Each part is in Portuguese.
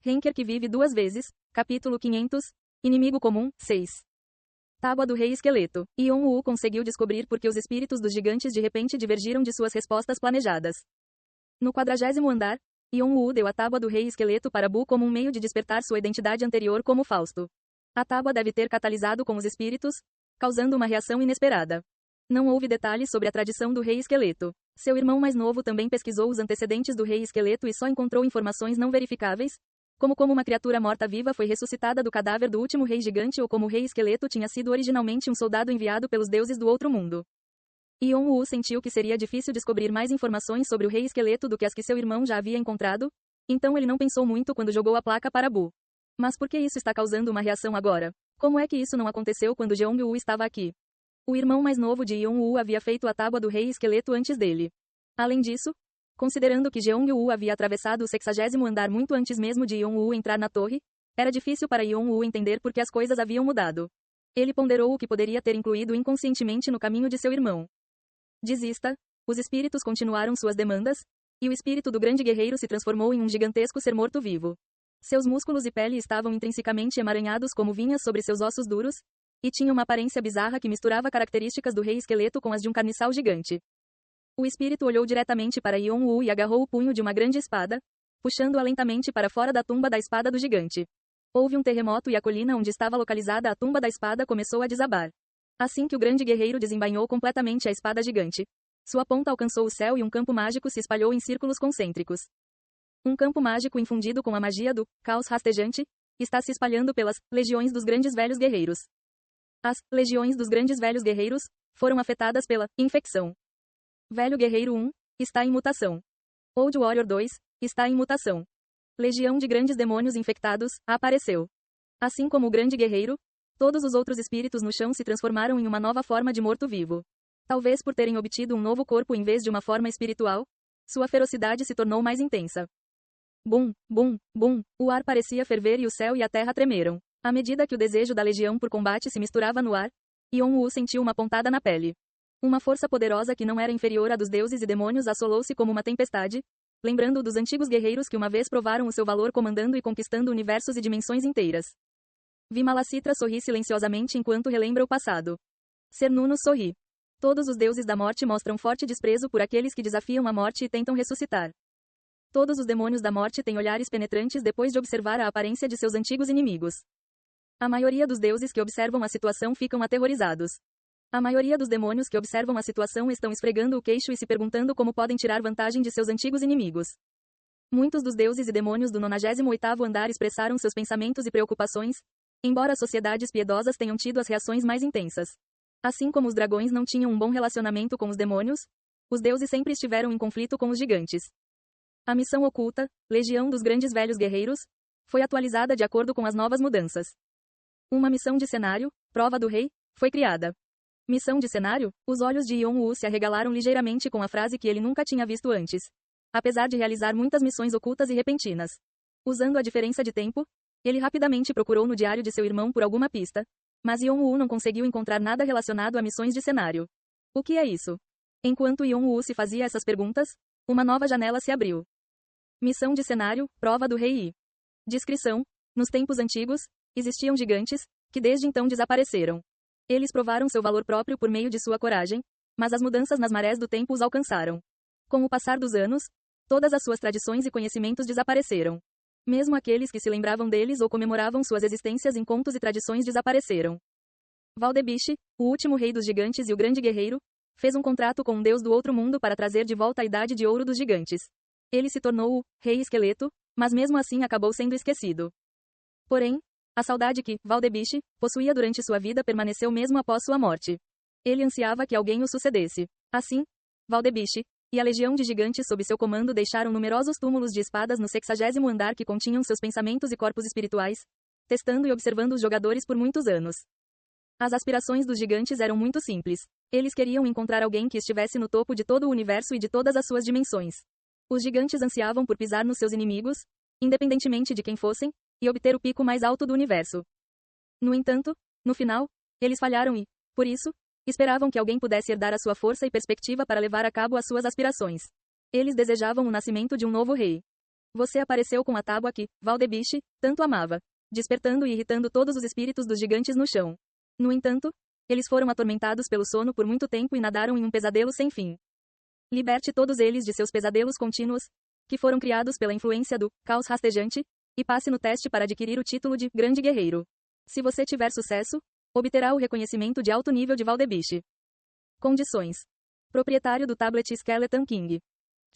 Henker que vive duas vezes, capítulo 500, Inimigo comum, 6. Tábua do Rei Esqueleto. Yon-Woo conseguiu descobrir por que os espíritos dos gigantes de repente divergiram de suas respostas planejadas. No 40º andar, Yon-Woo deu a Tábua do Rei Esqueleto para Bu como um meio de despertar sua identidade anterior como Fausto. A tábua deve ter catalisado com os espíritos, causando uma reação inesperada. Não houve detalhes sobre a tradição do Rei Esqueleto. Seu irmão mais novo também pesquisou os antecedentes do Rei Esqueleto e só encontrou informações não verificáveis, como uma criatura morta-viva foi ressuscitada do cadáver do último rei gigante ou como o Rei Esqueleto tinha sido originalmente um soldado enviado pelos deuses do outro mundo. Yon-Woo sentiu que seria difícil descobrir mais informações sobre o Rei Esqueleto do que as que seu irmão já havia encontrado, então ele não pensou muito quando jogou a placa para Bu. Mas por que isso está causando uma reação agora? Como é que isso não aconteceu quando Jeong-Woo estava aqui? O irmão mais novo de Yon-Woo havia feito a Tábua do Rei Esqueleto antes dele. Além disso, considerando que Jeong-Woo havia atravessado o 60º andar muito antes mesmo de Yon-Woo entrar na torre, era difícil para Yon-Woo entender por que as coisas haviam mudado. Ele ponderou o que poderia ter incluído inconscientemente no caminho de seu irmão. Desista. Os espíritos continuaram suas demandas, e o espírito do grande guerreiro se transformou em um gigantesco ser morto-vivo. Seus músculos e pele estavam intrinsecamente emaranhados como vinhas sobre seus ossos duros, e tinha uma aparência bizarra que misturava características do Rei Esqueleto com as de um carniçal gigante. O espírito olhou diretamente para Yon-Woo e agarrou o punho de uma grande espada, puxando-a lentamente para fora da tumba da espada do gigante. Houve um terremoto e a colina onde estava localizada a tumba da espada começou a desabar. Assim que o grande guerreiro desembainhou completamente a espada gigante, sua ponta alcançou o céu e um campo mágico se espalhou em círculos concêntricos. Um campo mágico infundido com a magia do caos rastejante está se espalhando pelas legiões dos grandes velhos guerreiros. As legiões dos grandes velhos guerreiros foram afetadas pela infecção. Velho Guerreiro 1 está em mutação. Old Warrior 2 está em mutação. Legião de grandes demônios infectados apareceu. Assim como o grande guerreiro, todos os outros espíritos no chão se transformaram em uma nova forma de morto-vivo. Talvez por terem obtido um novo corpo em vez de uma forma espiritual, sua ferocidade se tornou mais intensa. Bum, bum, bum, o ar parecia ferver e o céu e a terra tremeram. À medida que o desejo da legião por combate se misturava no ar, Yon-Woo sentiu uma pontada na pele. Uma força poderosa que não era inferior à dos deuses e demônios assolou-se como uma tempestade, lembrando dos antigos guerreiros que uma vez provaram o seu valor comandando e conquistando universos e dimensões inteiras. Vimalacitra sorri silenciosamente enquanto relembra o passado. Cernunnos sorri. Todos os deuses da morte mostram forte desprezo por aqueles que desafiam a morte e tentam ressuscitar. Todos os demônios da morte têm olhares penetrantes depois de observar a aparência de seus antigos inimigos. A maioria dos deuses que observam a situação ficam aterrorizados. A maioria dos demônios que observam a situação estão esfregando o queixo e se perguntando como podem tirar vantagem de seus antigos inimigos. Muitos dos deuses e demônios do 98º andar expressaram seus pensamentos e preocupações, embora as sociedades piedosas tenham tido as reações mais intensas. Assim como os dragões não tinham um bom relacionamento com os demônios, os deuses sempre estiveram em conflito com os gigantes. A missão oculta, Legião dos Grandes Velhos Guerreiros, foi atualizada de acordo com as novas mudanças. Uma missão de cenário, Prova do Rei, foi criada. Missão de cenário? Os olhos de Yon-Woo se arregalaram ligeiramente com a frase que ele nunca tinha visto antes. Apesar de realizar muitas missões ocultas e repentinas. Usando a diferença de tempo, ele rapidamente procurou no diário de seu irmão por alguma pista, mas Yon-Woo não conseguiu encontrar nada relacionado a missões de cenário. O que é isso? Enquanto Yon-Woo se fazia essas perguntas, uma nova janela se abriu. Missão de cenário, Prova do Rei. Descrição: nos tempos antigos, existiam gigantes, que desde então desapareceram. Eles provaram seu valor próprio por meio de sua coragem, mas as mudanças nas marés do tempo os alcançaram. Com o passar dos anos, todas as suas tradições e conhecimentos desapareceram. Mesmo aqueles que se lembravam deles ou comemoravam suas existências em contos e tradições desapareceram. Valdebiche, o último rei dos gigantes e o grande guerreiro, fez um contrato com um deus do outro mundo para trazer de volta a idade de ouro dos gigantes. Ele se tornou o Rei Esqueleto, mas mesmo assim acabou sendo esquecido. Porém, a saudade que Valdebiche possuía durante sua vida permaneceu mesmo após sua morte. Ele ansiava que alguém o sucedesse. Assim, Valdebiche e a legião de gigantes sob seu comando deixaram numerosos túmulos de espadas no 60º andar que continham seus pensamentos e corpos espirituais, testando e observando os jogadores por muitos anos. As aspirações dos gigantes eram muito simples. Eles queriam encontrar alguém que estivesse no topo de todo o universo e de todas as suas dimensões. Os gigantes ansiavam por pisar nos seus inimigos, independentemente de quem fossem, e obter o pico mais alto do universo. No entanto, no final, eles falharam e, por isso, esperavam que alguém pudesse herdar a sua força e perspectiva para levar a cabo as suas aspirações. Eles desejavam o nascimento de um novo rei. Você apareceu com a tábua que Valdebiche tanto amava, despertando e irritando todos os espíritos dos gigantes no chão. No entanto, eles foram atormentados pelo sono por muito tempo e nadaram em um pesadelo sem fim. Liberte todos eles de seus pesadelos contínuos, que foram criados pela influência do caos rastejante, e passe no teste para adquirir o título de Grande Guerreiro. Se você tiver sucesso, obterá o reconhecimento de alto nível de Valdebiche. Condições. Proprietário do tablet Skeleton King.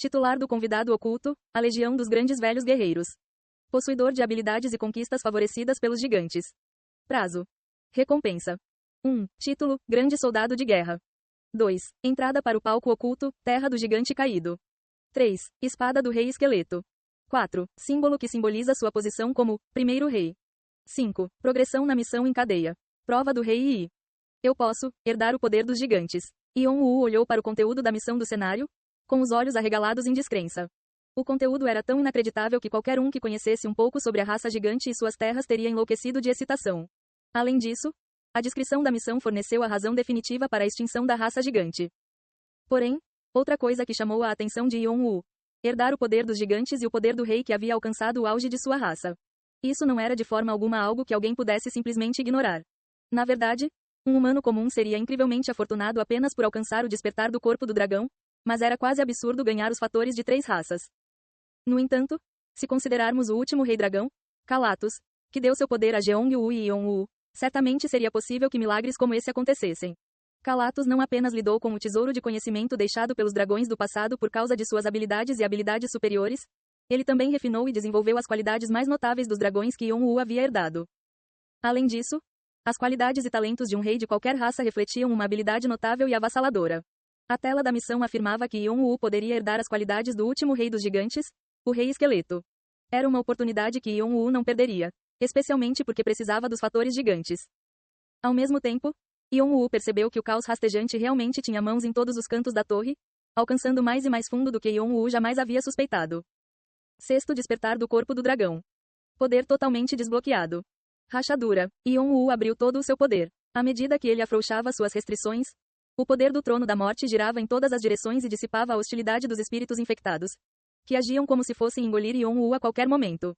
Titular do convidado oculto, a Legião dos Grandes Velhos Guerreiros. Possuidor de habilidades e conquistas favorecidas pelos gigantes. Prazo. Recompensa. 1. Título, Grande Soldado de Guerra. 2. Entrada para o palco oculto, Terra do Gigante Caído. 3. Espada do Rei Esqueleto. 4. Símbolo que simboliza sua posição como Primeiro Rei. 5. Progressão na missão em cadeia. Prova do Rei I. Eu posso herdar o poder dos gigantes. Yon-Woo olhou para o conteúdo da missão do cenário, com os olhos arregalados em descrença. O conteúdo era tão inacreditável que qualquer um que conhecesse um pouco sobre a raça gigante e suas terras teria enlouquecido de excitação. Além disso, a descrição da missão forneceu a razão definitiva para a extinção da raça gigante. Porém, outra coisa que chamou a atenção de Yon-Woo: herdar o poder dos gigantes e o poder do rei que havia alcançado o auge de sua raça. Isso não era de forma alguma algo que alguém pudesse simplesmente ignorar. Na verdade, um humano comum seria incrivelmente afortunado apenas por alcançar o despertar do corpo do dragão, mas era quase absurdo ganhar os fatores de 3 raças. No entanto, se considerarmos o último rei dragão, Kalatos, que deu seu poder a Jeong-Woo e Yon-Woo, certamente seria possível que milagres como esse acontecessem. Kalatos não apenas lidou com o tesouro de conhecimento deixado pelos dragões do passado por causa de suas habilidades e habilidades superiores, ele também refinou e desenvolveu as qualidades mais notáveis dos dragões que Yon-Woo havia herdado. Além disso, as qualidades e talentos de um rei de qualquer raça refletiam uma habilidade notável e avassaladora. A tela da missão afirmava que Yon-Woo poderia herdar as qualidades do último rei dos gigantes, o Rei Esqueleto. Era uma oportunidade que Yon-Woo não perderia, especialmente porque precisava dos fatores gigantes. Ao mesmo tempo, Yon-Woo percebeu que o caos rastejante realmente tinha mãos em todos os cantos da torre, alcançando mais e mais fundo do que Yon-Woo jamais havia suspeitado. Sexto despertar do corpo do dragão. Poder totalmente desbloqueado. Rachadura. Yon-Woo abriu todo o seu poder. À medida que ele afrouxava suas restrições, o poder do Trono da Morte girava em todas as direções e dissipava a hostilidade dos espíritos infectados, que agiam como se fossem engolir Yon-Woo a qualquer momento.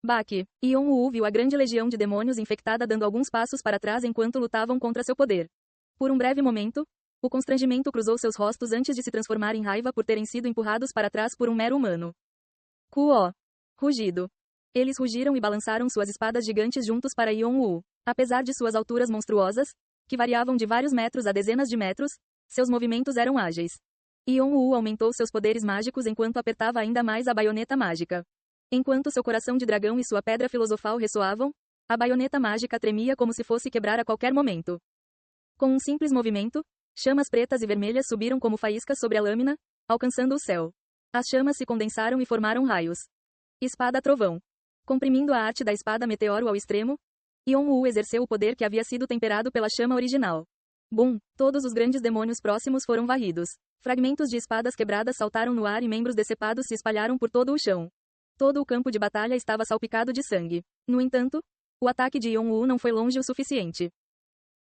Baque. Yon-Woo viu a grande legião de demônios infectada dando alguns passos para trás enquanto lutavam contra seu poder. Por um breve momento, o constrangimento cruzou seus rostos antes de se transformar em raiva por terem sido empurrados para trás por um mero humano. Kuo. Rugido. Eles rugiram e balançaram suas espadas gigantes juntos para Yon-Woo. Apesar de suas alturas monstruosas, que variavam de vários metros a dezenas de metros, seus movimentos eram ágeis. Yon-Woo aumentou seus poderes mágicos enquanto apertava ainda mais a baioneta mágica. Enquanto seu coração de dragão e sua pedra filosofal ressoavam, a baioneta mágica tremia como se fosse quebrar a qualquer momento. Com um simples movimento, chamas pretas e vermelhas subiram como faíscas sobre a lâmina, alcançando o céu. As chamas se condensaram e formaram raios. Espada Trovão. Comprimindo a arte da espada meteoro ao extremo, Yon-Woo exerceu o poder que havia sido temperado pela chama original. Bum! Todos os grandes demônios próximos foram varridos. Fragmentos de espadas quebradas saltaram no ar e membros decepados se espalharam por todo o chão. Todo o campo de batalha estava salpicado de sangue. No entanto, o ataque de Yon-Woo não foi longe o suficiente.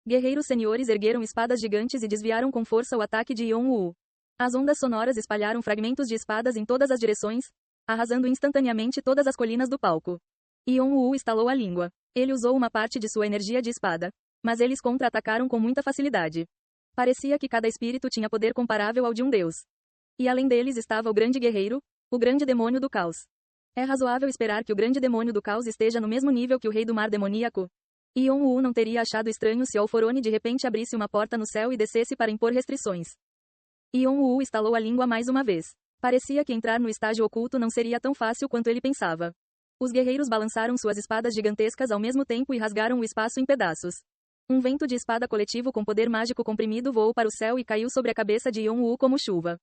Guerreiros seniores ergueram espadas gigantes e desviaram com força o ataque de Yon-Woo. As ondas sonoras espalharam fragmentos de espadas em todas as direções, arrasando instantaneamente todas as colinas do palco. Yon-Woo estalou a língua. Ele usou uma parte de sua energia de espada, mas eles contra-atacaram com muita facilidade. Parecia que cada espírito tinha poder comparável ao de um deus. E além deles estava o grande guerreiro, o grande demônio do caos. É razoável esperar que o grande demônio do caos esteja no mesmo nível que o rei do mar demoníaco. Yon-Woo não teria achado estranho se Alforone de repente abrisse uma porta no céu e descesse para impor restrições. Yon-Woo estalou a língua mais uma vez. Parecia que entrar no estágio oculto não seria tão fácil quanto ele pensava. Os guerreiros balançaram suas espadas gigantescas ao mesmo tempo e rasgaram o espaço em pedaços. Um vento de espada coletivo com poder mágico comprimido voou para o céu e caiu sobre a cabeça de Yon-Woo como chuva.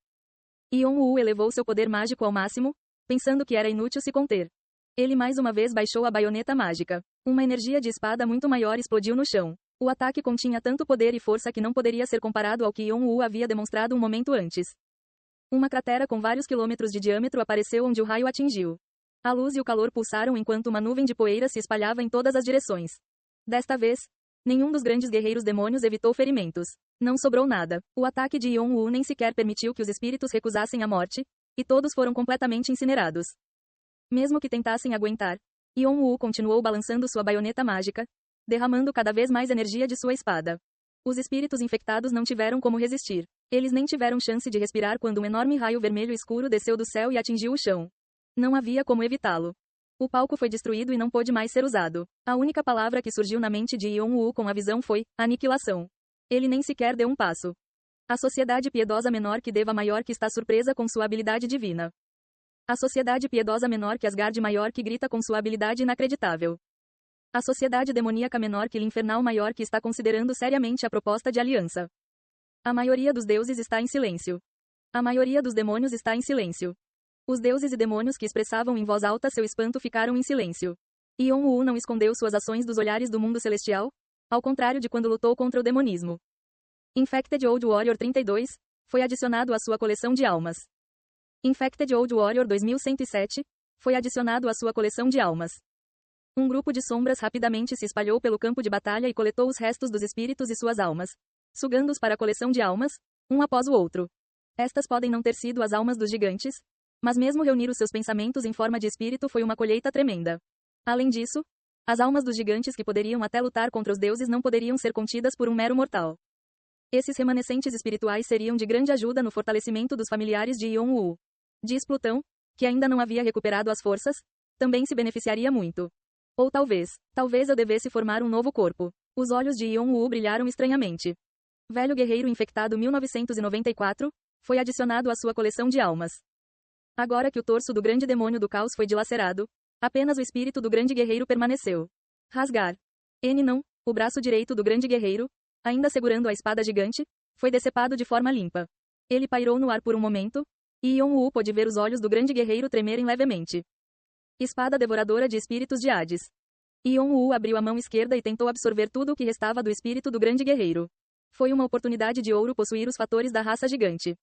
Yon-Woo elevou seu poder mágico ao máximo, pensando que era inútil se conter. Ele mais uma vez baixou a baioneta mágica. Uma energia de espada muito maior explodiu no chão. O ataque continha tanto poder e força que não poderia ser comparado ao que Yon-Woo havia demonstrado um momento antes. Uma cratera com vários quilômetros de diâmetro apareceu onde o raio atingiu. A luz e o calor pulsaram enquanto uma nuvem de poeira se espalhava em todas as direções. Desta vez, nenhum dos grandes guerreiros demônios evitou ferimentos. Não sobrou nada. O ataque de Yon-Woo nem sequer permitiu que os espíritos recusassem a morte, e todos foram completamente incinerados. Mesmo que tentassem aguentar, Yon-Woo continuou balançando sua baioneta mágica, derramando cada vez mais energia de sua espada. Os espíritos infectados não tiveram como resistir. Eles nem tiveram chance de respirar quando um enorme raio vermelho escuro desceu do céu e atingiu o chão. Não havia como evitá-lo. O palco foi destruído e não pôde mais ser usado. A única palavra que surgiu na mente de Yon-Woo com a visão foi aniquilação. Ele nem sequer deu um passo. A sociedade piedosa menor que Deva maior que está surpresa com sua habilidade divina. A sociedade piedosa menor que Asgard maior que grita com sua habilidade inacreditável. A sociedade demoníaca menor que Linfernal maior que está considerando seriamente a proposta de aliança. A maioria dos deuses está em silêncio. A maioria dos demônios está em silêncio. Os deuses e demônios que expressavam em voz alta seu espanto ficaram em silêncio. Yon-Woo não escondeu suas ações dos olhares do mundo celestial, ao contrário de quando lutou contra o demonismo. Infected Old Warrior 32 foi adicionado à sua coleção de almas. Infected Old Warrior 2107 foi adicionado à sua coleção de almas. Um grupo de sombras rapidamente se espalhou pelo campo de batalha e coletou os restos dos espíritos e suas almas, sugando-os para a coleção de almas, um após o outro. Estas podem não ter sido as almas dos gigantes, mas mesmo reunir os seus pensamentos em forma de espírito foi uma colheita tremenda. Além disso, as almas dos gigantes que poderiam até lutar contra os deuses não poderiam ser contidas por um mero mortal. Esses remanescentes espirituais seriam de grande ajuda no fortalecimento dos familiares de Yon-Woo. Diz Plutão, que ainda não havia recuperado as forças, também se beneficiaria muito. Ou talvez eu devesse formar um novo corpo. Os olhos de Yon-Woo brilharam estranhamente. Velho Guerreiro Infectado 1994 foi adicionado à sua coleção de almas. Agora que o torso do grande demônio do caos foi dilacerado, apenas o espírito do grande guerreiro permaneceu. Rasgar. Não, o braço direito do grande guerreiro, ainda segurando a espada gigante, foi decepado de forma limpa. Ele pairou no ar por um momento, e Yon-Woo pôde ver os olhos do grande guerreiro tremerem levemente. Espada devoradora de espíritos de Hades. Yon-Woo abriu a mão esquerda e tentou absorver tudo o que restava do espírito do grande guerreiro. Foi uma oportunidade de ouro possuir os fatores da raça gigante.